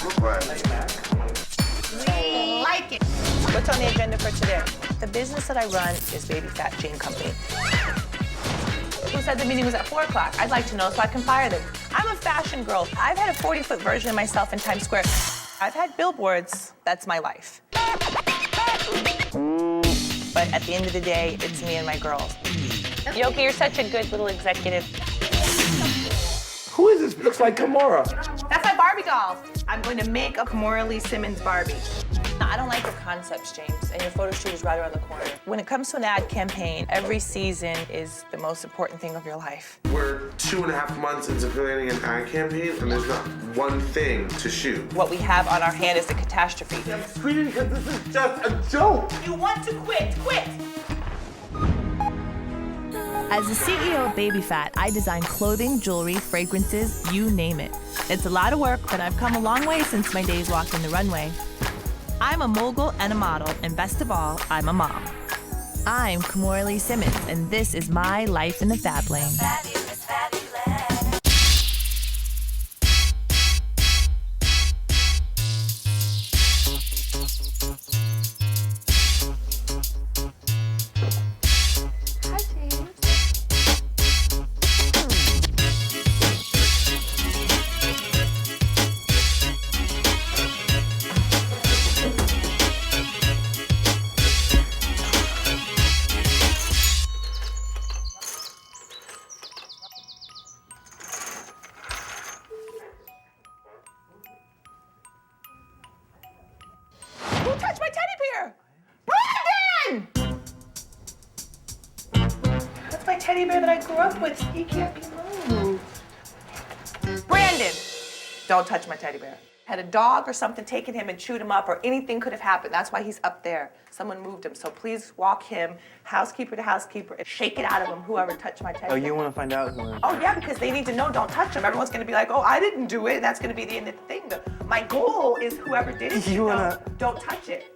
We like it. What's on the agenda for today? The business that I run is Baby Phat Jean Company. Who said the meeting was at 4 o'clock? I'd like to know so I can fire them. I'm a fashion girl. I've had a 40-foot version of myself in Times Square. I've had billboards. That's my life. But at the end of the day, it's me and my girls. Yogi, you're such a good little executive. Who is this? Looks like Kimora. That's my Barbie doll. I'm going to make a Kimora Lee Simmons Barbie. I don't like your concepts, James, and your photo shoot is right around the corner. When it comes to an ad campaign, every season is the most important thing of your life. We're 2.5 months into planning an ad campaign, and there's not one thing to shoot. What we have on our hand is a catastrophe. I'm screaming because this is just a joke. You want to quit, quit! As the CEO of Baby Phat, I design clothing, jewelry, fragrances, you name it. It's a lot of work, but I've come a long way since my days walking the runway. I'm a mogul and a model, and best of all, I'm a mom. I'm Kimora Lee Simmons, and this is my life in the Fab Lane. Fabulous, fabulous. Who touched my teddy bear? Brandon! That's my teddy bear that I grew up with. He can't be moved. Brandon! Don't touch my teddy bear. Had a dog or something taken him and chewed him up, or anything could have happened. That's why he's up there. Someone moved him. So please walk him, housekeeper to housekeeper, and shake it out of him, whoever touched my teddy bear. Oh, you want to find out who? Oh, yeah, because they need to know, don't touch him. Everyone's going to be like, oh, I didn't do it. And that's going to be the end of the thing. My goal is whoever did it, don't touch it.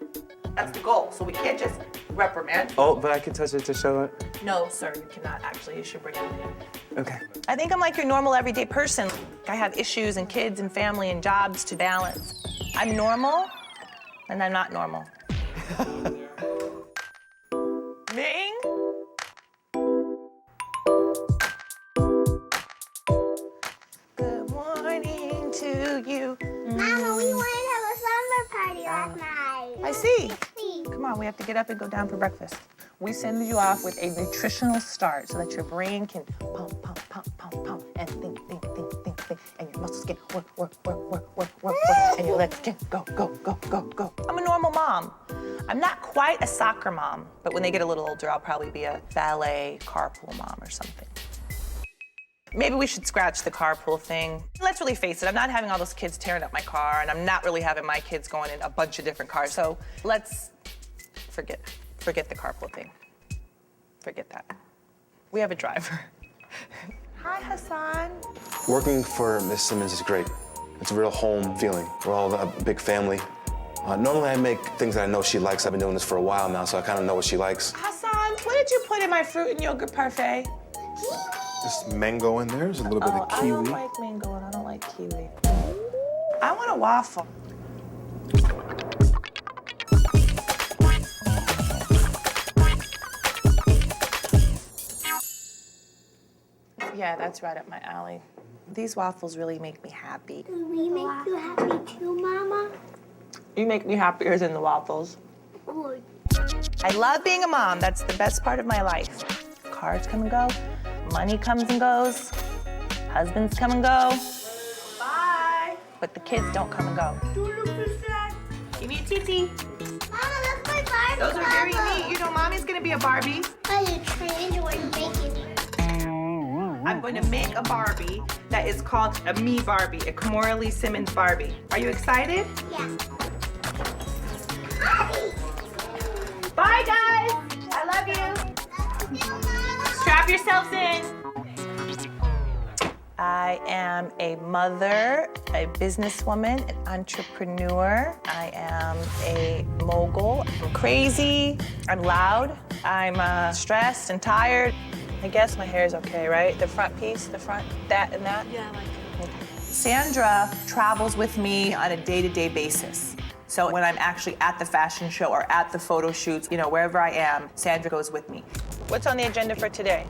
That's the goal. So we can't just reprimand. Oh, but I can touch it to show it. No, sir, you cannot actually. You should bring it in. Okay. I think I'm like your normal everyday person. I have issues and kids and family and jobs to balance. I'm normal, and I'm not normal. Ming? Good morning to you. Mama, we wanted to have a slumber party last night. I see. Please. Come on, we have to get up and go down for breakfast. We send you off with a nutritional start so that your brain can pump, pump, pump, pump, pump, and think, and your muscles can work, and your legs can go. I'm a normal mom. I'm not quite a soccer mom, but when they get a little older, I'll probably be a ballet carpool mom or something. Maybe we should scratch the carpool thing. Let's really face it, I'm not having all those kids tearing up my car, and I'm not really having my kids going in a bunch of different cars, so let's forget the carpool thing. Forget that. We have a driver. Hi, Hassan. Working for Miss Simmons is great. It's a real home feeling. We're all a big family. Normally I make things that I know she likes. I've been doing this for a while now, so I kind of know what she likes. Hassan, what did you put in my fruit and yogurt parfait? There's mango in there. There's a little bit of kiwi. I don't like mango and I don't like kiwi. I want a waffle. Yeah, that's right up my alley. These waffles really make me happy. Do we make you happy too, Mama? You make me happier than the waffles. Good. I love being a mom. That's the best part of my life. Cars come and go. Money comes and goes. Husbands come and go. Bye. But the kids don't come and go. Don't look so sad. Give me a titty. Mama, that's my Barbie. Those are very neat. You know, Mommy's gonna be a Barbie. Are you trained or making? I'm going to make a Barbie that is called a me Barbie, a Kimora Lee Simmons Barbie. Are you excited? Yeah. Bye, guys. I love you. Strap yourselves in. I am a mother, a businesswoman, an entrepreneur. I am a mogul. I'm crazy. I'm loud. I'm stressed and tired. I guess my hair is okay, right? The front piece, the front, that and that? Yeah, I like it. Okay. Sandra travels with me on a day-to-day basis. So when I'm actually at the fashion show or at the photo shoots, you know, wherever I am, Sandra goes with me. What's on the agenda for today?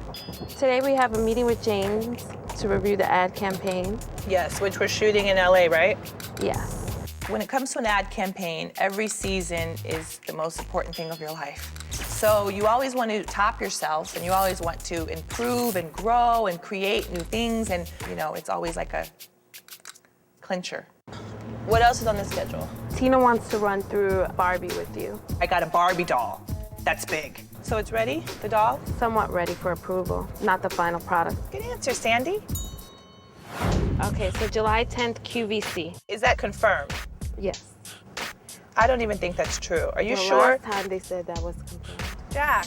Today we have a meeting with James to review the ad campaign. Yes, which we're shooting in LA, right? Yes. When it comes to an ad campaign, every season is the most important thing of your life. So you always want to top yourself, and you always want to improve and grow and create new things, and you know, it's always like a clincher. What else is on the schedule? Tina wants to run through Barbie with you. I got a Barbie doll. That's big. So it's ready, the doll? Somewhat ready for approval, not the final product. Good answer, Sandy. Okay, so July 10th, QVC. Is that confirmed? Yes. I don't even think that's true. Are you The sure? last time they said that was confirmed. Jack.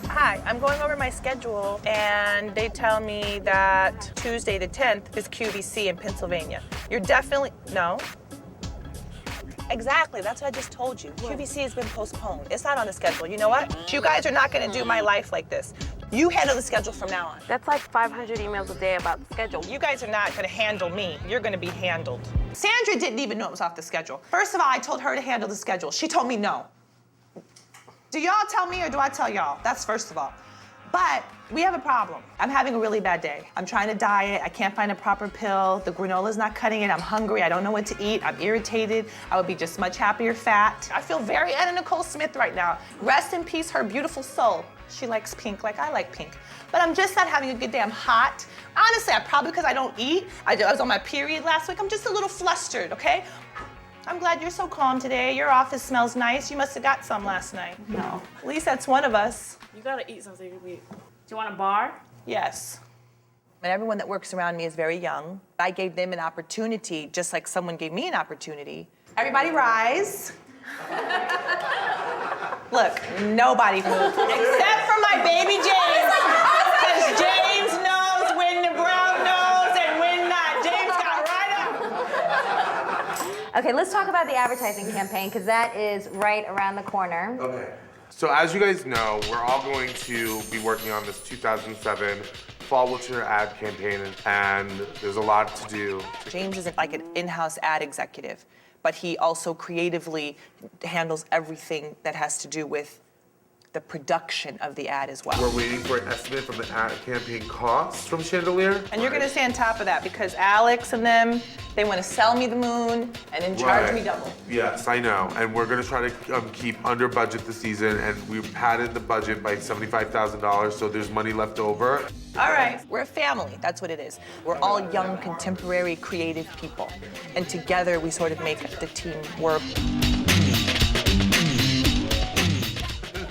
Hi, I'm going over my schedule, and they tell me that Tuesday the 10th is QVC in Pennsylvania. You're definitely, no. Exactly, that's what I just told you. QVC has been postponed. It's not on the schedule. You know what? You guys are not gonna do my life like this. You handle the schedule from now on. That's like 500 emails a day about the schedule. You guys are not gonna handle me. You're gonna be handled. Sandra didn't even know it was off the schedule. First of all, I told her to handle the schedule. She told me no. Do y'all tell me or do I tell y'all? That's first of all. But we have a problem. I'm having a really bad day. I'm trying to diet. I can't find a proper pill. The granola's not cutting it. I'm hungry. I don't know what to eat. I'm irritated. I would be just much happier fat. I feel very Anna Nicole Smith right now. Rest in peace, her beautiful soul. She likes pink like I like pink. But I'm just not having a good day. I'm hot. Honestly, probably because I don't eat. I was on my period last week. I'm just a little flustered, okay? I'm glad you're so calm today. Your office smells nice. You must have got some last night. No. At least that's one of us. You gotta eat something to eat. Do you want a bar? Yes. And everyone that works around me is very young. I gave them an opportunity, just like someone gave me an opportunity. Everybody rise. Look, nobody moved, except for my baby James. Because James knows when the brown knows and when not. James got right up. Okay, let's talk about the advertising campaign, because that is right around the corner. Okay. So as you guys know, we're all going to be working on this 2007 fall winter ad campaign, and there's a lot to do. James isn't like an in-house ad executive, but he also creatively handles everything that has to do with the production of the ad as well. We're waiting for an estimate from the ad campaign costs from Chandelier. And you're gonna stay on top of that because Alex and them, they wanna sell me the moon and then charge me double. Yes, I know. And we're gonna try to keep under budget this season, and we've padded the budget by $75,000, so there's money left over. All right, we're a family, that's what it is. We're all young, contemporary, creative people. And together we sort of make the team work.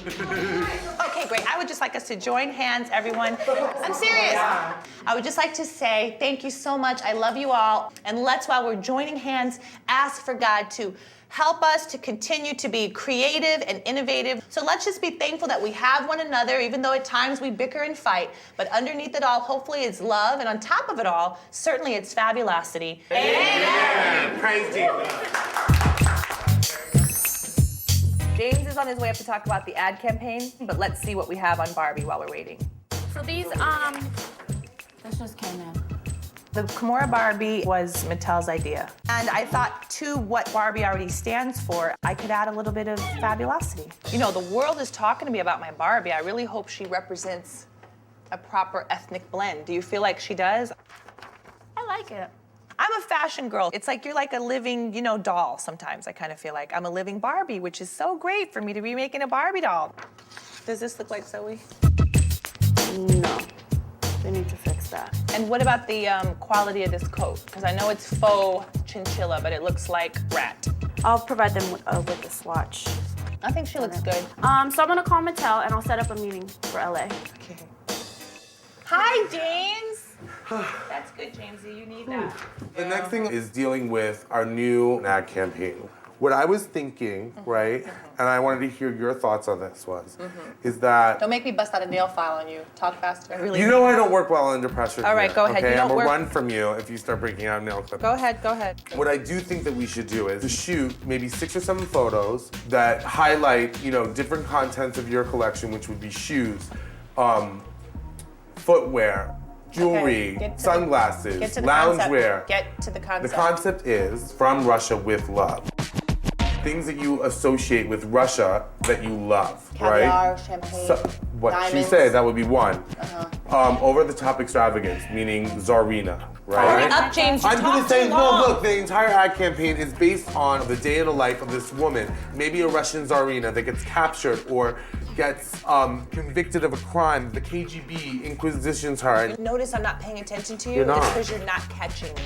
Okay, great. I would just like us to join hands, everyone. I'm serious. I would just like to say thank you so much. I love you all. And let's, while we're joining hands, ask for God to help us to continue to be creative and innovative. So let's just be thankful that we have one another, even though at times we bicker and fight. But underneath it all, hopefully it's love. And on top of it all, certainly it's fabulosity. Amen. Praise Jesus. James is on his way up to talk about the ad campaign, but let's see what we have on Barbie while we're waiting. So these, this just came in. The Kimora Barbie was Mattel's idea. And I thought, to what Barbie already stands for, I could add a little bit of fabulosity. You know, the world is talking to me about my Barbie. I really hope she represents a proper ethnic blend. Do you feel like she does? I like it. I'm a fashion girl. It's like you're like a living, you know, doll sometimes. I kind of feel like I'm a living Barbie, which is so great for me to be making a Barbie doll. Does this look like Zoe? No. They need to fix that. And what about the quality of this coat? Because I know it's faux chinchilla, but it looks like rat. I'll provide them with the swatch. I think she looks good. So I'm gonna call Mattel and I'll set up a meeting for LA. Okay. Hi, James. That's good, Jamesy. You need that. The next thing is dealing with our new ad campaign. What I was thinking, right, and I wanted to hear your thoughts on this is that... Don't make me bust out a nail file on you. Talk faster. I really You know I don't work well under pressure. All right, here, go ahead. Okay, You don't I'm work- gonna run from you if you start breaking out nail clippers. Go ahead, go ahead. What I do think that we should do is to shoot maybe 6 or 7 photos that highlight, you know, different contents of your collection, which would be shoes, footwear, jewelry, Get to sunglasses, Get to the loungewear. concept. Get to the concept. The concept is from Russia with love. Things that you associate with Russia that you love, Caviar, right? champagne, What she diamonds. said, that would be one. Over-the-top extravagance, meaning Tsarina, right? Hurry up, James. You I'm gonna talk say, too no, long. look, the entire ad campaign is based on the day in the life of this woman, maybe a Russian Tsarina that gets captured or gets convicted of a crime. The KGB inquisitions her. Notice I'm not paying attention to you. You're not. It's because you're not catching me.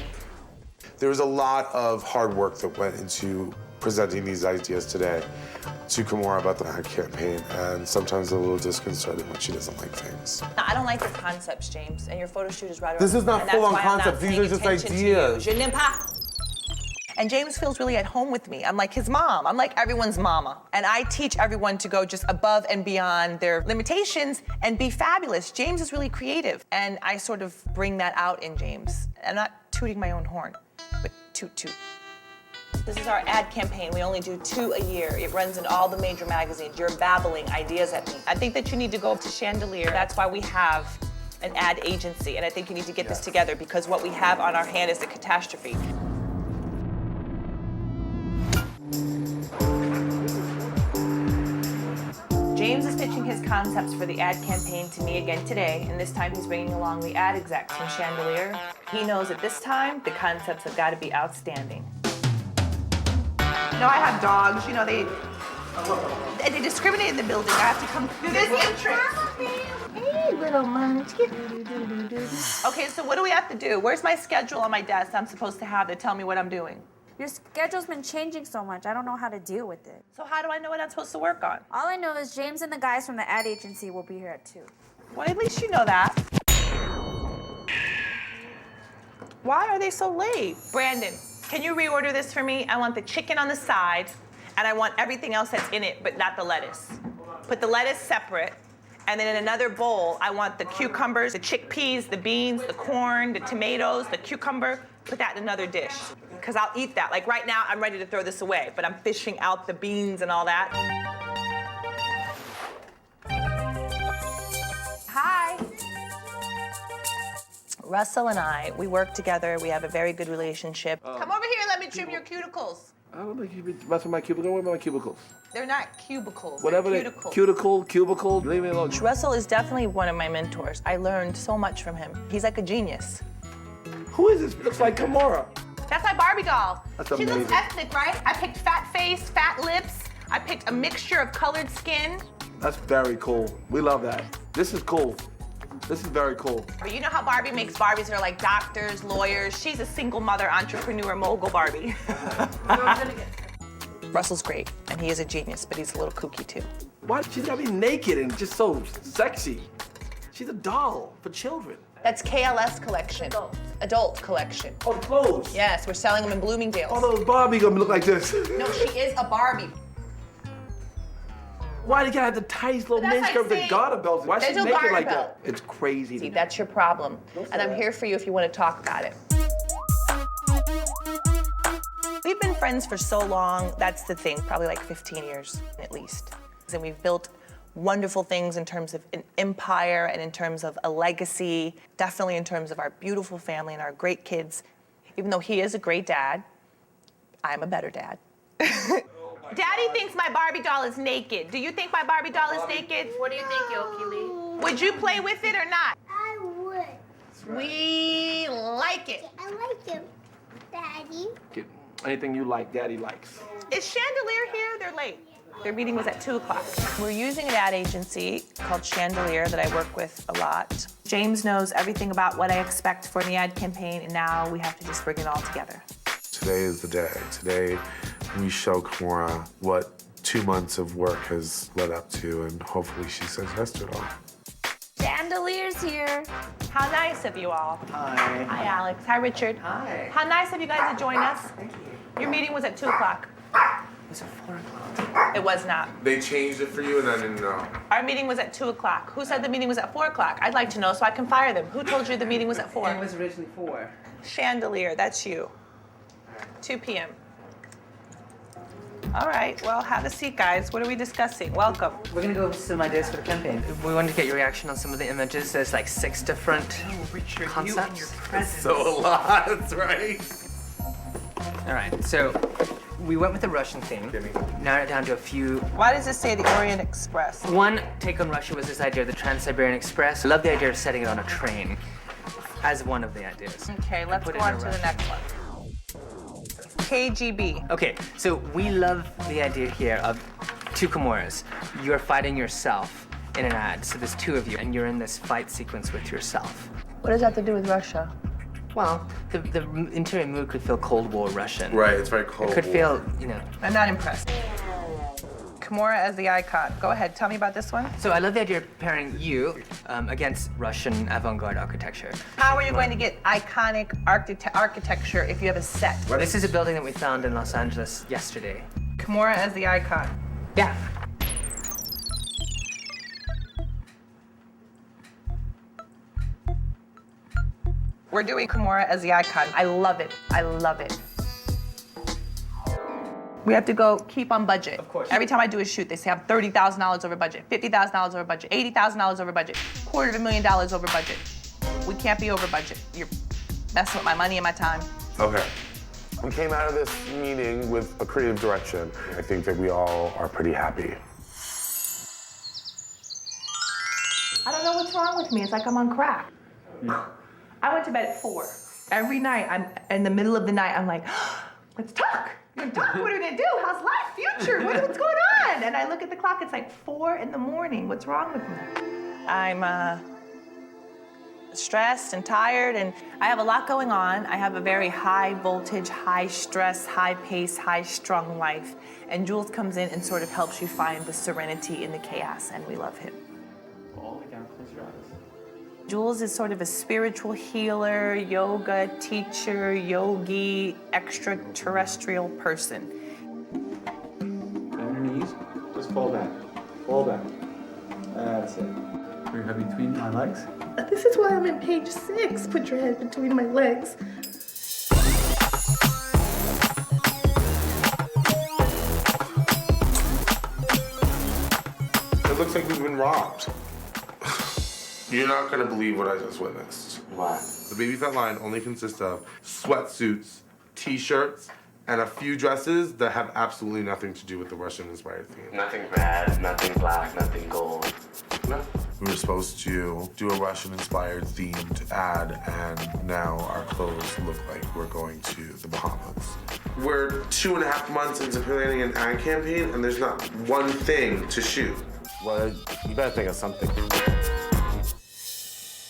There was a lot of hard work that went into presenting these ideas today to Kimora about the ad campaign, and sometimes a little disconcerting when she doesn't like things. No, I don't like your concepts, James, and your photo shoot is right around. This is not and that's full-on why I'm not concepts. These paying are just attention to ideas. you. Je n'aime pas. And James feels really at home with me. I'm like his mom. I'm like everyone's mama. And I teach everyone to go just above and beyond their limitations and be fabulous. James is really creative, and I sort of bring that out in James. I'm not tooting my own horn, but toot toot. This is our ad campaign. We only do 2 a year. It runs in all the major magazines. You're babbling ideas at me. I think that you need to go to Chandelier. That's why we have an ad agency, and I think you need to get this together because what we have on our hand is a catastrophe. James is pitching his concepts for the ad campaign to me again today, and this time he's bringing along the ad execs from Chandelier. He knows at this time the concepts have got to be outstanding. No, I have dogs. You know, they discriminate in the building. I have to come through this entrance. Hey, little munchkin. Okay, so what do we have to do? Where's my schedule on my desk I'm supposed to have to tell me what I'm doing? Your schedule's been changing so much. I don't know how to deal with it. So how do I know what I'm supposed to work on? All I know is James and the guys from the ad agency will be here at 2. Well, at least you know that. Why are they so late? Brandon, can you reorder this for me? I want the chicken on the side, and I want everything else that's in it, but not the lettuce. Put the lettuce separate, and then in another bowl, I want the cucumbers, the chickpeas, the beans, the corn, the tomatoes, the cucumber. Put that in another dish, because I'll eat that. Like right now, I'm ready to throw this away, but I'm fishing out the beans and all that. Hi. Russell and I, we work together. We have a very good relationship. Come over here, let me trim your cuticles. I don't think you've been messing with my cubicles. Don't worry about my cubicles. They're not cubicles, Whatever they're they cuticles. cubicle, leave me alone. Russell is definitely one of my mentors. I learned so much from him. He's like a genius. Who is this? Looks like Kimora. That's my Barbie doll. That's She looks amazing. ethnic, right? I picked fat face, fat lips. I picked a mixture of colored skin. That's very cool. We love that. This is cool. This is very cool. But you know how Barbie makes Barbies that are like doctors, lawyers? She's a single mother, entrepreneur, mogul Barbie. Russell's great, and he is a genius, but he's a little kooky too. Why she's gotta be naked and just so sexy? She's a doll for children. That's KLS collection. Adult collection. Oh, the clothes. Yes, we're selling them in Bloomingdale's. All those Barbie gonna look like this. No, she is a Barbie. Why do you gotta have the tight little But that's miniskirt with like the garter belts? Why is she there's no naked garter like belt. that? It's crazy. See, that's your problem. And I'm here for you if you want to talk about it. We've been friends for so long, that's the thing, probably like 15 years at least. And we've built wonderful things in terms of an empire and in terms of a legacy, definitely in terms of our beautiful family and our great kids. Even though he is a great dad, I'm a better dad. Daddy thinks my Barbie doll is naked. Do you think my Barbie doll is naked? What do you think, Yoki Lee? Would you play with it or not? I would. We like it. I like it, Daddy. Get anything you like, Daddy likes. Is Chandelier here? They're late. Their meeting was at 2 o'clock. We're using an ad agency called Chandelier that I work with a lot. James knows everything about what I expect for the ad campaign, and now we have to just bring it all together. Today is the day. Today, we show Kimora what 2 months of work has led up to, and hopefully she says yes to it all. Chandelier's here. How nice of you all. Hi. Hi, Alex. Hi, Richard. Hi. How nice of you guys to join us. Thank you. Your meeting was at 2 o'clock. Was it 4 o'clock? It was not. They changed it for you, and I didn't know. Our meeting was at 2 o'clock. Who said the meeting was at 4 o'clock? I'd like to know so I can fire them. Who told you the meeting was at 4? It was originally 4. Chandelier, that's you. 2 p.m. All right, well, have a seat, guys. What are we discussing? Welcome. We're gonna go over some ideas for the campaign. We wanted to get your reaction on some of the images. There's like 6 different concepts. So a lot, right? All right, so we went with the Russian theme. Narrowed it down to a few. Why does it say the Orient Express? One take on Russia was this idea of the Trans-Siberian Express. I love the idea of setting it on a train as one of the ideas. Okay, let's Put go it in on to a the Russian. next one. KGB. Okay, so we love the idea here of 2 Kimoras. You're fighting yourself in an ad, so there's 2 of you, and you're in this fight sequence with yourself. What does that have to do with Russia? Well, the interior mood could feel Cold War Russian. Right, it's very cold. It could feel, you know. I'm not impressed. Kimora as the icon. Go ahead, tell me about this one. So I love the idea of pairing you against Russian avant-garde architecture. How are you going to get iconic architecture if you have a set? This is a building that we found in Los Angeles yesterday. Kimora as the icon. Yeah. We're doing Kimora as the icon. I love it. I love it. We have to go keep on budget. Of course. Every time I do a shoot, they say I'm $30,000 over budget, $50,000 over budget, $80,000 over budget, $250,000 over budget. We can't be over budget. You're messing with my money and my time. Okay. We came out of this meeting with a creative direction. I think that we all are pretty happy. I don't know what's wrong with me. It's like I'm on crack. I went to bed at 4. Every night, I'm in the middle of the night, I'm like, let's talk. We're gonna talk. What are we gonna do? How's life? Future? What's going on? And I look at the clock. It's like 4 in the morning. What's wrong with me? I'm stressed and tired, and I have a lot going on. I have a very high voltage, high stress, high pace, high strung life. And Jules comes in and sort of helps you find the serenity in the chaos, and we love him. All the way down, close your eyes. Jules is sort of a spiritual healer, yoga teacher, yogi, extraterrestrial person. Bend your knees. Just fall back. Fall back. That's it. Put your head between my legs. This is why I'm in page 6. Put your head between my legs. It looks like we've been robbed. You're not gonna believe what I just witnessed. What? The Baby Phat line only consists of sweatsuits, t-shirts, and a few dresses that have absolutely nothing to do with the Russian-inspired theme. Nothing red, nothing black, nothing gold. No. We were supposed to do a Russian-inspired themed ad, and now our clothes look like we're going to the Bahamas. We're 2.5 months into planning an ad campaign, and there's not one thing to shoot. Well, you better think of something.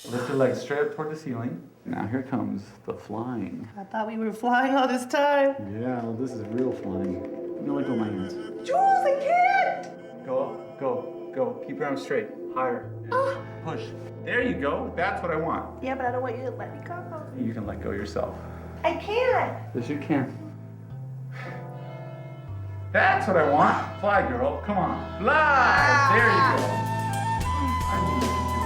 Lift your legs straight up toward the ceiling. Now here comes the flying. I thought we were flying all this time. Yeah, well, this is real flying. Let me let go of my hands. Jules, I can't! Go up, go. Keep your arms straight. Higher. Push. There you go. That's what I want. Yeah, but I don't want you to let me go. You can let go yourself. I can't. Yes, you can. That's what I want. Fly, girl. Come on. Fly. There you go. I knew you could do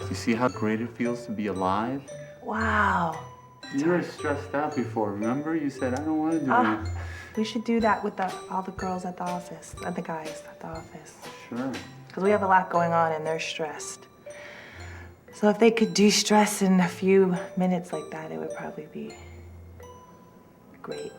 it. You see how great it feels to be alive? Wow. You were stressed out before, remember? You said, I don't want to do it. We should do that with all the girls at the office, and the guys at the office. Sure. Because we have a lot going on and they're stressed. So if they could de-stress in a few minutes like that, it would probably be great.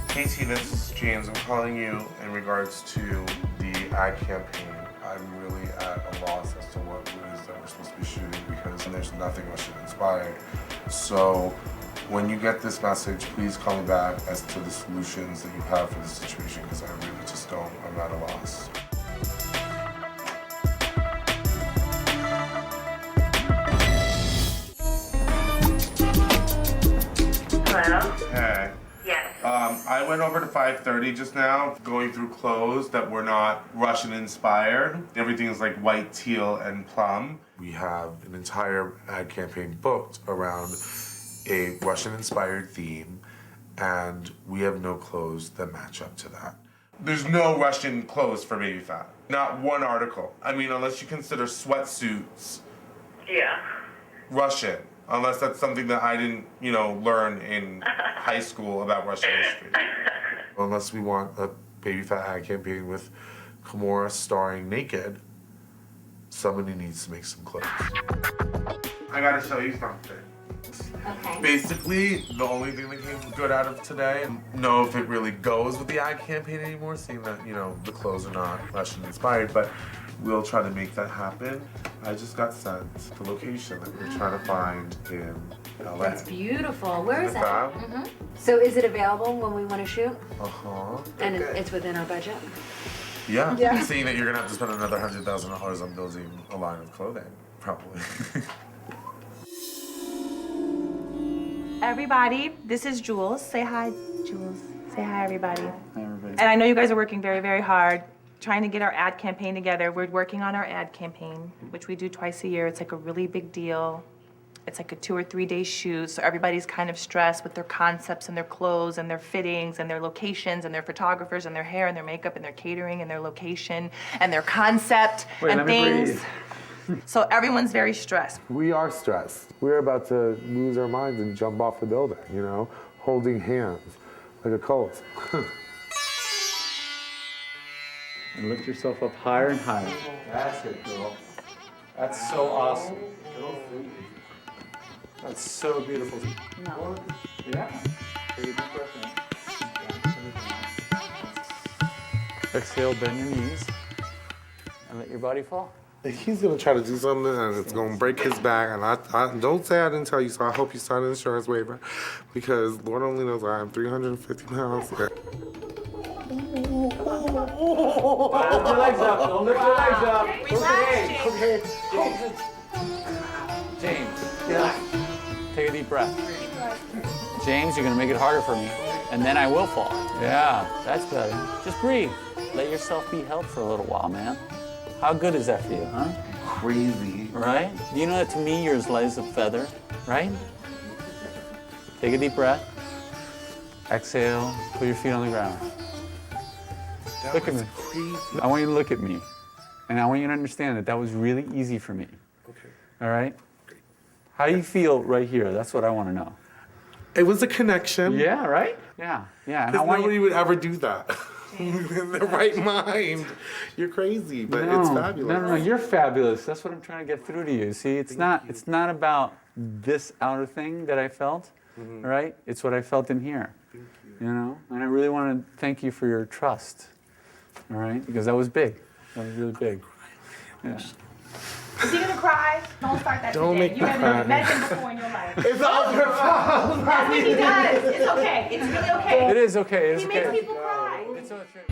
Casey, this is James. I'm calling you in regards to the ad campaign. I'm really at a loss as to what it is that we're supposed to be shooting because there's nothing Russian inspired. So when you get this message, please call me back as to the solutions that you have for the situation because I really just don't. I'm at a loss. Hello? Hey. Yes. I went over to 5:30 just now, going through clothes that were not Russian inspired. Everything is like white, teal, and plum. We have an entire ad campaign booked around a Russian inspired theme, and we have no clothes that match up to that. There's no Russian clothes for Baby Phat. Not one article. I mean, unless you consider sweatsuits. Yeah. Russian. Unless that's something that I didn't, learn in high school about Russian history. Unless we want a Baby Phat ad campaign with Kimora starring naked, somebody needs to make some clothes. I gotta show you something. Okay. Basically, the only thing that came good out of today, I don't know if it really goes with the ad campaign anymore, seeing that, the clothes are not Russian inspired, but we'll try to make that happen. I just got sent the location that we're trying to find in LA. That's beautiful. Where is Isn't that? it fab? So is it available when we want to shoot? Uh-huh. And it's within our budget? Yeah. Seeing that you're gonna have to spend another $100,000 on building a line of clothing, probably. Everybody, this is Jules. Say hi, Jules. Say hi, everybody. Hi, everybody. And I know you guys are working very, very hard trying to get our ad campaign together. We're working on our ad campaign, which we do twice a year. It's like a really big deal. It's like a 2 or 3 day shoot, so everybody's kind of stressed with their concepts and their clothes and their fittings and their locations and their photographers and their hair and their makeup and their catering and their location and their concept and things. So everyone's very stressed. We are stressed. We're about to lose our minds and jump off the building, holding hands like a cult. And lift yourself up higher and higher. That's it, girl. That's so awesome. That's so beautiful. No. Yeah. Take a deep breath in. Exhale, bend your knees, and let your body fall. He's gonna try to do something and it's gonna break his back. And I don't say I didn't tell you, so I hope you sign an insurance waiver because Lord only knows I am 350 pounds. Lift your legs up. Don't lift your legs up. Okay. James. Yeah. Take a deep breath. James, you're gonna make it harder for me, and then I will fall. Yeah, that's better. Just breathe. Let yourself be held for a little while, man. How good is that for you, huh? Crazy. Right? Do you know that to me you're as light as a feather, right? Take a deep breath. Exhale. Put your feet on the ground. Look at me. Crazy. I want you to look at me. And I want you to understand that that was really easy for me. Okay. All right? How do you feel right here? That's what I want to know. It was a connection. Yeah, right? Yeah. And I Because want nobody you... would ever do that. In their right mind. You're crazy, but it's fabulous. No, you're fabulous. That's what I'm trying to get through to you. See, it's not about this outer thing that I felt, all right? It's what I felt in here. Thank you. And I really want to thank you for your trust, all right? Because that was big. That was really big. Yeah. Is he gonna cry? Don't start that Don't today. make You me haven't cry. met him before in your life. It's all your fault. That's what he does. It's okay. It's really okay. It is okay. It is He okay. makes people cry. It's okay.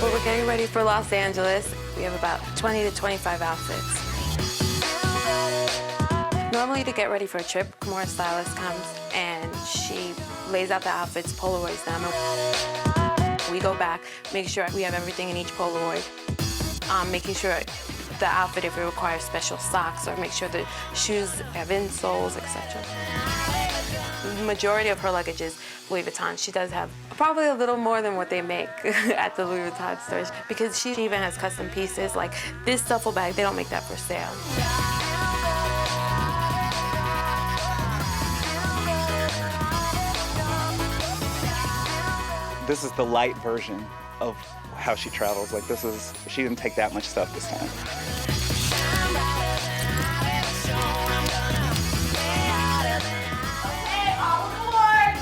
Well, we're getting ready for Los Angeles. We have about 20 to 25 outfits. Normally, to get ready for a trip, Kimora's stylist comes and she lays out the outfits, Polaroids them. We go back, make sure we have everything in each Polaroid, making sure the outfit, if it requires special socks, or make sure the shoes have insoles, etc. The majority of her luggage is Louis Vuitton. She does have probably a little more than what they make at the Louis Vuitton stores, because she even has custom pieces. Like this duffel bag, they don't make that for sale. This is the light version of how she travels. Like she didn't take that much stuff this time. Okay, all aboard.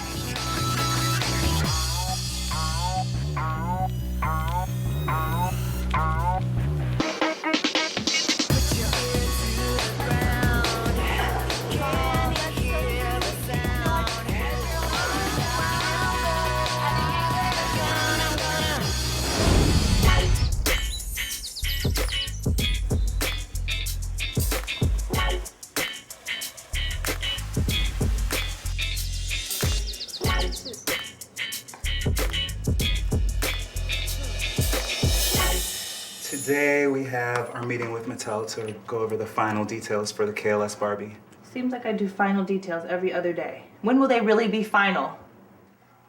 Today we have our meeting with Mattel to go over the final details for the KLS Barbie. Seems like I do final details every other day. When will they really be final?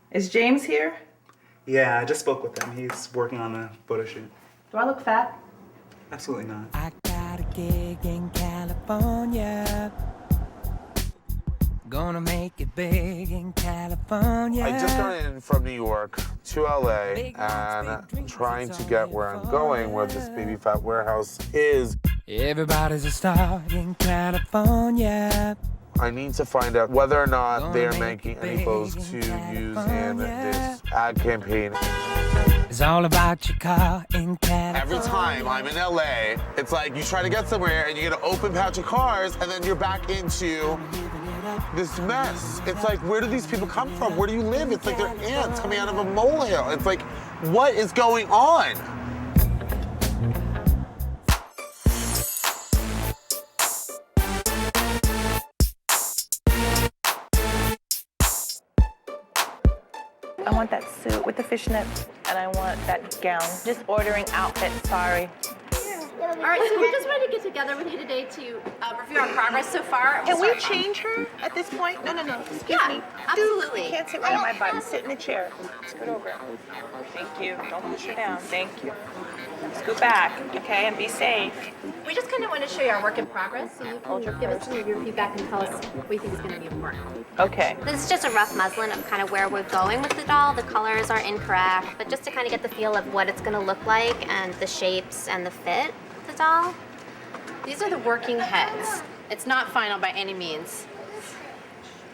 Is James here? Yeah, I just spoke with him. He's working on a photo shoot. Do I look fat? Absolutely not. I got a gig in California. Gonna make it big in California. I just got in from New York to LA and I'm trying to get where I'm going, where this Baby Phat warehouse is. Everybody's a star in California. I need to find out whether or not they are making any clothes to use in this ad campaign. It's all about your car in California. Every time I'm in LA, it's like you try to get somewhere and you get an open patch of cars and then you're back into this mess. It's like, where do these people come from? Where do you live? It's like they're ants coming out of a molehill. It's like, what is going on? I want that suit with the fishnets, and I want that gown. Just ordering outfits, sorry. All right, so we just wanted to get together with you today to review our progress so far. Can we change her at this point? No. Excuse me. Absolutely. You can't sit right on my butt. Sit in the chair. Scoot over. Thank you. Don't push her down. Thank you. Scoot back, okay, and be safe. We just kind of want to show you our work in progress, so you can give us some of your feedback and tell us what you think is going to be important. Okay. This is just a rough muslin of kind of where we're going with the doll. The colors are incorrect, but just to kind of get the feel of what it's going to look like and the shapes and the fit of the doll. These are the working heads. It's not final by any means.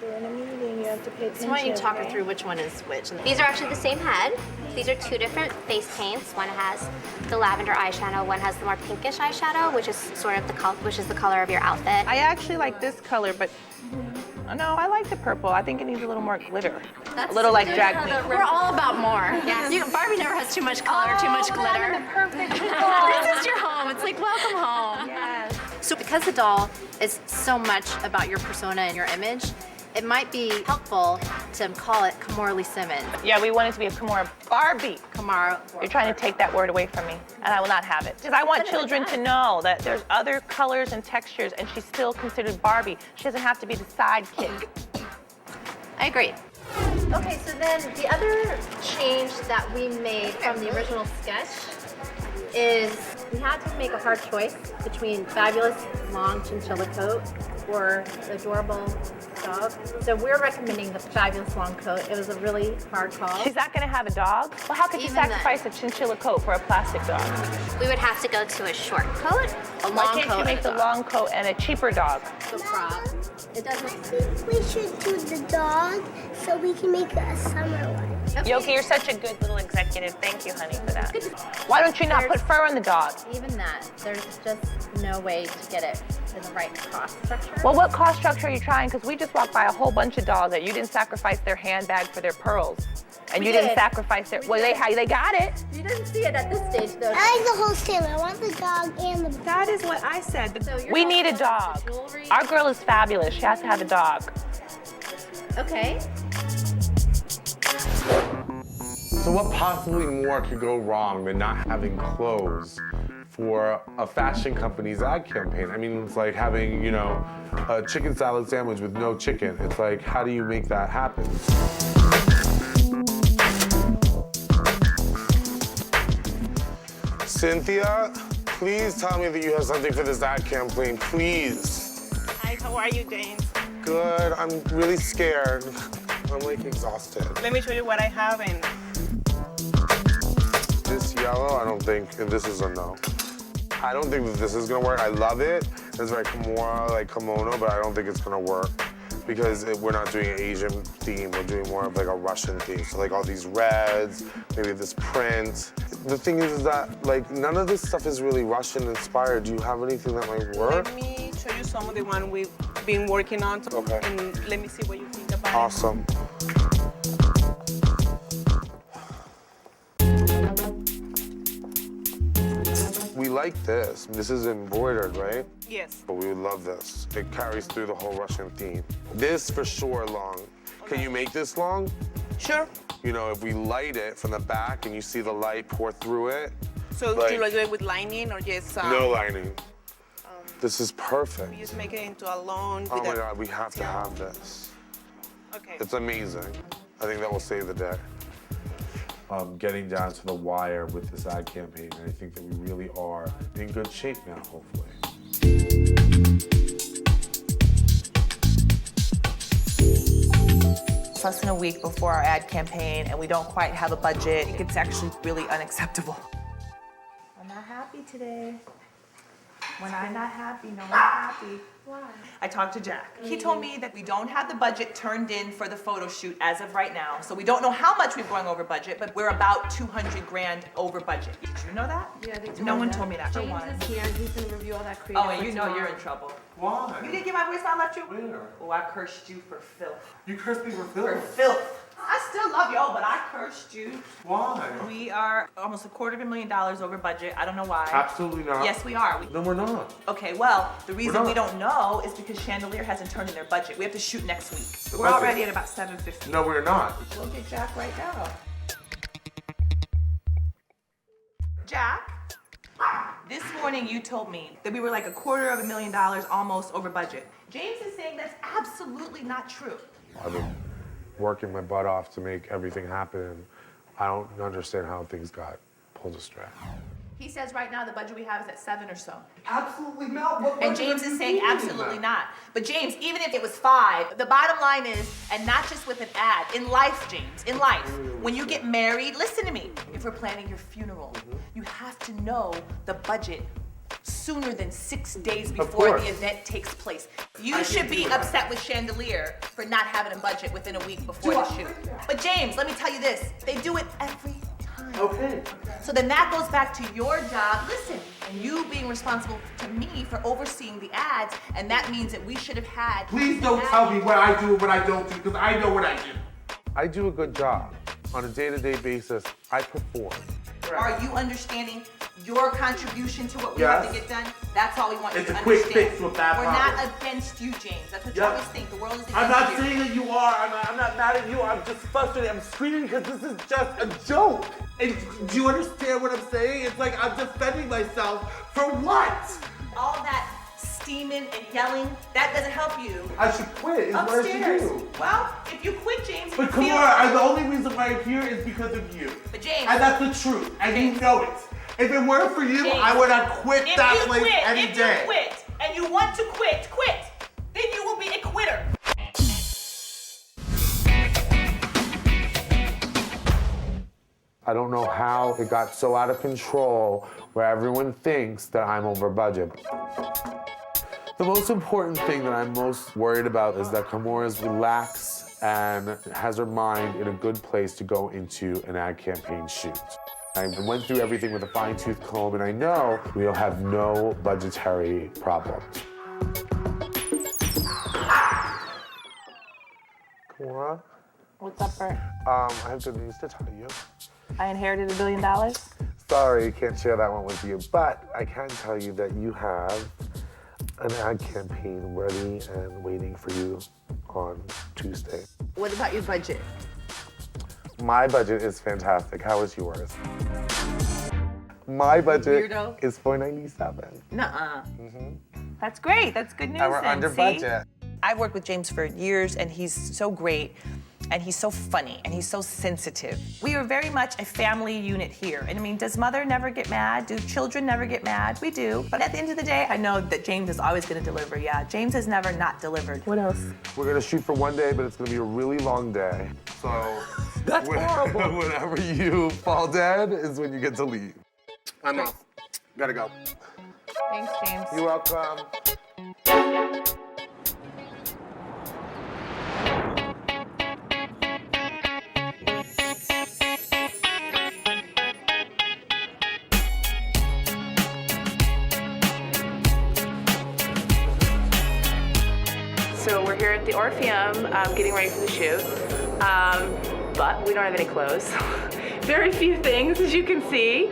We're in a meeting, you have to pay attention. So why don't you talk her through which one is which? These are actually the same head. These are two different face paints. One has the lavender eyeshadow, one has the more pinkish eyeshadow, which is sort of the color of your outfit. I actually like this color, but no, I like the purple. I think it needs a little more glitter. That's a little like drag queen. We're all about more. Yes. Barbie never has too much color, too much glitter. I'm the perfect This is your home. It's like, welcome home. Yes. So because the doll is so much about your persona and your image, it might be helpful to call it Kimora Lee Simmons. Yeah, we want it to be a Kimora Barbie. Kimora. You're trying to take that word away from me, and I will not have it. Because I want children to know that there's other colors and textures, and she's still considered Barbie. She doesn't have to be the sidekick. I agree. Okay, so then the other change that we made from the original sketch is we had to make a hard choice between fabulous long chinchilla coat or the adorable dog. So we're recommending the fabulous long coat. It was a really hard call. She's not going to have a dog? Well, how could you sacrifice a chinchilla coat for a plastic dog? We would have to go to a short coat, a long Why can't coat, you make the long coat and a cheaper dog? The prop. It doesn't. We should do the dog so we can make a summer one. Okay. Yogi, you're such a good little executive. Thank you, honey, for that. Why don't you not put fur on the dog? Even that, there's just no way to get it in the right cost structure. Well, what cost structure are you trying? Because we just walked by a whole bunch of dolls that you didn't sacrifice their handbag for their pearls. And you didn't sacrifice their, well, they got it. You didn't see it at this stage, though. I like the whole stand. I want the dog and the... That is what I said. So We need a dog. Our girl is fabulous. She has to have a dog. Okay. So what possibly more could go wrong than not having clothes for a fashion company's ad campaign? I mean, it's like having, you know, a chicken salad sandwich with no chicken. It's like, how do you make that happen? Cynthia, please tell me that you have something for this ad campaign, please. Hi, how are you, James? Good, I'm really scared. I'm like exhausted. Let me show you what I have and... This yellow, I don't think, this is a no. I don't think that this is gonna work. I love it. It's very Kimora, like kimono, but I don't think it's gonna work because we're not doing an Asian theme. We're doing more of like a Russian theme. So like all these reds, maybe this print. The thing is that like none of this stuff is really Russian inspired. Do you have anything that might work? Let me show you some of the one we've been working on. Okay. And let me see what you think about Awesome. We like this. This is embroidered, right? Yes. But we would love this. It carries through the whole Russian theme. This for sure long. Can you make this long? Sure. You know, if we light it from the back and you see the light pour through it. So like, do you like do it with lining or just... no lining. This is perfect. We just make it into a lawn. Oh my God, we have to have this. Okay. It's amazing. I think that will save the day. Getting down to the wire with this ad campaign, and I think that we really are in good shape now, hopefully. It's less than a week before our ad campaign and we don't quite have a budget. It's actually really unacceptable. I'm not happy today. When I'm not happy, no one's happy. Why? I talked to Jack. He told me that we don't have the budget turned in for the photo shoot as of right now. So we don't know how much we're going over budget, but we're about 200 grand over budget. Did you know that? Yeah, they told No me one that. told me that. For James one. is here, and he's gonna review all that creative. Oh, and for you know you're tomorrow. in trouble. Why? You didn't get my voicemail I left you? Where? Oh, I cursed you for filth. You cursed me for For filth. filth. I still love y'all, but I cursed you. Why? We are almost $250,000 over budget. I don't know why. Absolutely not. Yes, we are. No, we're not. Okay, well, the reason not. we don't know is because Chandelier hasn't turned in their budget. We have to shoot next week. The We're budget. already at about $750. No, we're not. We'll get Jack right now. Jack, this morning you told me that we were like $250,000 almost over budget. James is saying that's absolutely not true. I've been working my butt off to make everything happen. I don't understand how things got pulled astray. He says right now the budget we have is at 7 or so. Absolutely not. What And budget James are you is saying thinking absolutely about? not. But James, even if it was 5, the bottom line is, and not just with an ad, in life, James, in life, when you get married, listen to me, if we're planning your funeral, you have to know the budget sooner than 6 days before course. the event takes place. You I should can't be do that. upset with Chandelier for not having a budget within a week before the shoot. But James, let me tell you this, they do it every time. Okay. So then that goes back to your job, listen, and you being responsible to me for overseeing the ads, and that means that we should have had. Please don't tell me what I do and what I don't do, because I know what I do. I do a good job. On a day-to-day basis, I perform. Are you understanding your contribution to what we have to Yes. get done? That's all we want you It's to a quick understand. fix to a bad We're problem. not against you, James. That's what you Yep. always think. The world is against I'm not you. saying that you are. I'm not mad at you. I'm just frustrated. I'm screaming because this is just a joke. And do you understand what I'm saying? It's like I'm defending myself for what? All that steaming and yelling, that doesn't help you. I should quit. Is what I should Upstairs. do. Well, if you quit, James, But you feel. Kimora, the only reason why I'm here is because of you. But James. And that's the truth. And you know it. If it weren't for you, James, I would have quit if that you place quit, any if day. you quit and you want to quit, then you will be a quitter. I don't know how it got so out of control where everyone thinks that I'm over budget. The most important thing that I'm most worried about is that Kimora is relaxed and has her mind in a good place to go into an ad campaign shoot. I went through everything with a fine-tooth comb, and I know we'll have no budgetary problems. Kimora, What's up, Bert? I have good news to tell you. I inherited $1 billion. Sorry, can't share that one with you, but I can tell you that you have an ad campaign ready and waiting for you on Tuesday. What about your budget? My budget is fantastic. How is yours? My budget Weirdo. is $497. Nuh-uh. That's great. That's good news. And we're then, under see? budget. I've worked with James for years, and he's so great, and he's so funny, and he's so sensitive. We are very much a family unit here. And I mean, does mother never get mad? Do children never get mad? We do. But at the end of the day, I know that James is always gonna deliver. Yeah, James has never not delivered. What else? We're gonna shoot for one day, but it's gonna be a really long day. So That's horrible. Whenever you fall dead is when you get to leave. I'm off. Gotta go. Thanks, James. You're welcome. So we're here at the Orpheum getting ready for the shoot, but we don't have any clothes. Very few things, as you can see.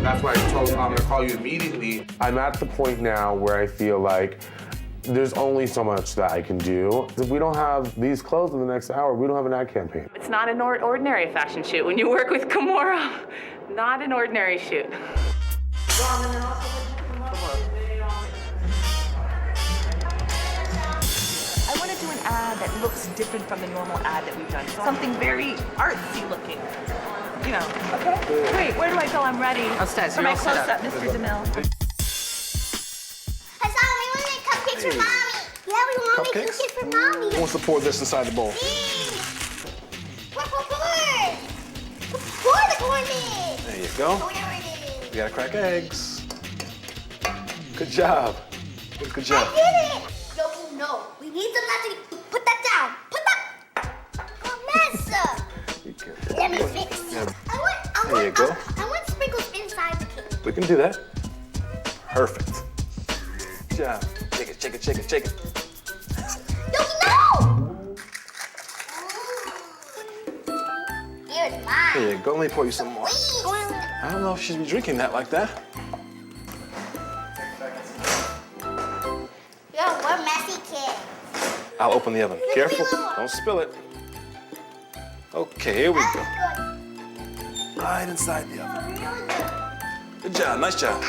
That's why I told him I'm gonna call you immediately. I'm at the point now where I feel like there's only so much that I can do. If we don't have these clothes in the next hour, we don't have an ad campaign. It's not an ordinary fashion shoot. When you work with Kimora, not an ordinary shoot. that looks different from the normal ad that we've done. Something very artsy looking. You know. Okay. Wait, where do I go? I'm ready. Upstairs, For you're my all set up. close-up, Mr. DeMille. I saw we want to make cupcakes for mommy. Yeah, we want to make cupcakes for mommy. Who wants to pour this inside the bowl? Pour the corn in. There you go. You gotta crack eggs. Good job. Good job. I did it. Yogi, no. We need some magic. Put that down. Put that. Oh, mess. Let me fix. Yeah. There you go. I want sprinkles inside the cake. We can do that. Perfect. Good job. Shake it, shake it, shake it, shake it. Yogi, no! Here's mine. There you go. Let me pour you some more. I don't know if she'd be drinking that like that. Yo, we're messy kids. I'll open the oven. Careful. Don't spill it. Okay, here we go. Right inside the oven. Good job. Nice job.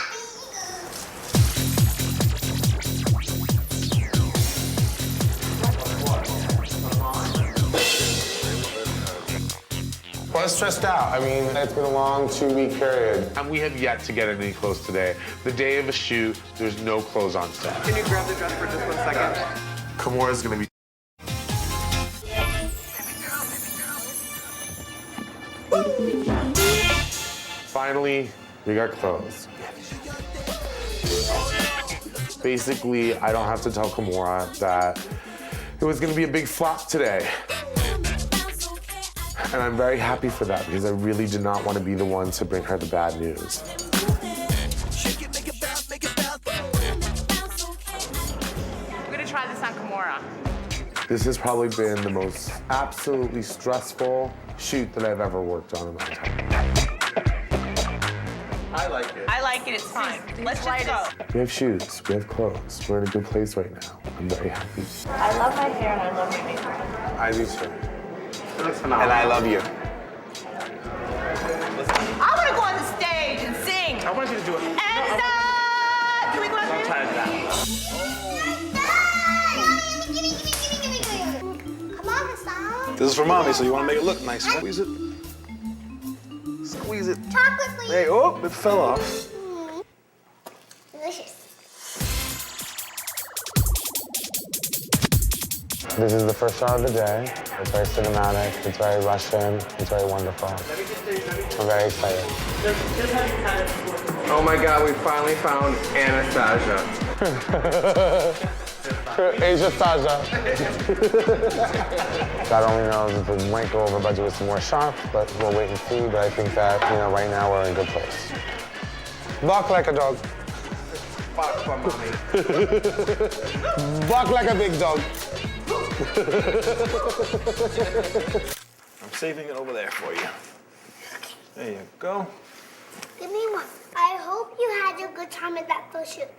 Well, I'm stressed out. I mean, it's been a long 2-week period. And we have yet to get any clothes today. The day of a shoot, there's no clothes on set. Can you grab the dress for just 1 second? Kimora's gonna be Finally, we got clothes. Basically, I don't have to tell Kimora that it was gonna be a big flop today. And I'm very happy for that because I really did not want to be the one to bring her the bad news. We're gonna try this on Kimora. This has probably been the most absolutely stressful shoot that I've ever worked on in my time. I like it. I like it, it's fine. Let's just go. We have shoes, we have clothes. We're in a good place right now. I'm very happy. I love my hair and I love my makeup. I do too. It looks phenomenal. And I love you. I want to go on the stage and sing. I want you to do it. And can we go on I'm tired of that. Come on, Hassan. This is for mommy, so you want to make it look nice. Squeeze it. Squeeze it. Chocolate, please. Hey, oh, it fell off. Delicious. This is the first shot of the day. It's very cinematic, it's very Russian, it's very wonderful. I'm very excited. Oh my God, we finally found Anastasia. Asia Saja. God only knows if we might go over budget with some more shots, but we'll wait and see. But I think that, right now we're in a good place. Bark like a dog. Bark for mommy. Bark like a big dog. I'm saving it over there for you. There you go. Give me one. I hope you had a good time at that photo shoot.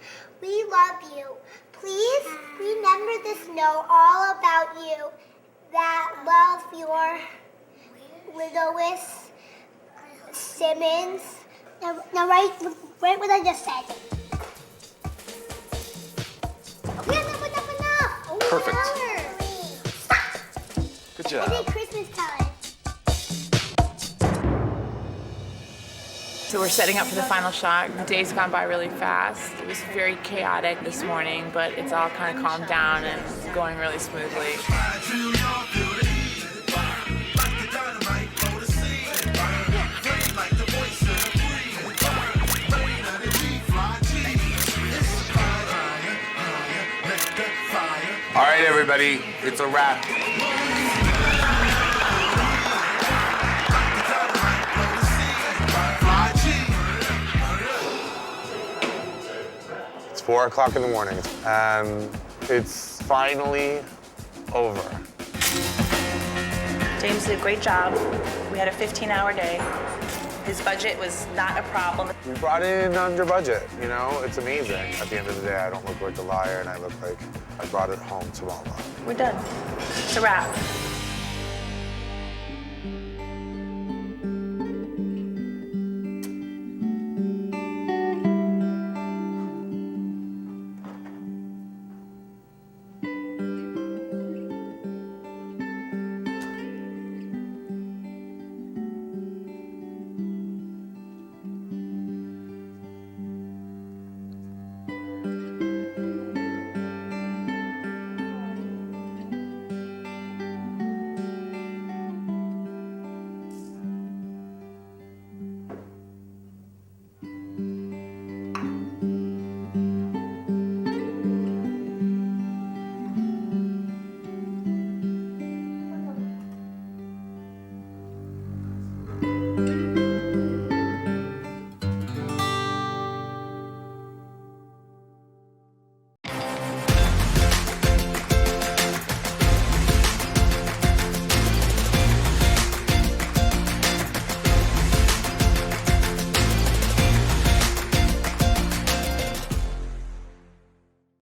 We love you. Please remember this note all about you. That love your Lois Simmons. Now write what I just said. Okay, enough. Oh, Perfect. Stop. Good job. I did Christmas time. So we're setting up for the final shot. The day's gone by really fast. It was very chaotic this morning, but it's all kind of calmed down and going really smoothly. All right, everybody, it's a wrap. It's 4 o'clock in the morning, and it's finally over. James did a great job. We had a 15-hour day. His budget was not a problem. We brought it in under budget, It's amazing. At the end of the day, I don't look like a liar, and I look like I brought it home to Mama. We're done. It's a wrap.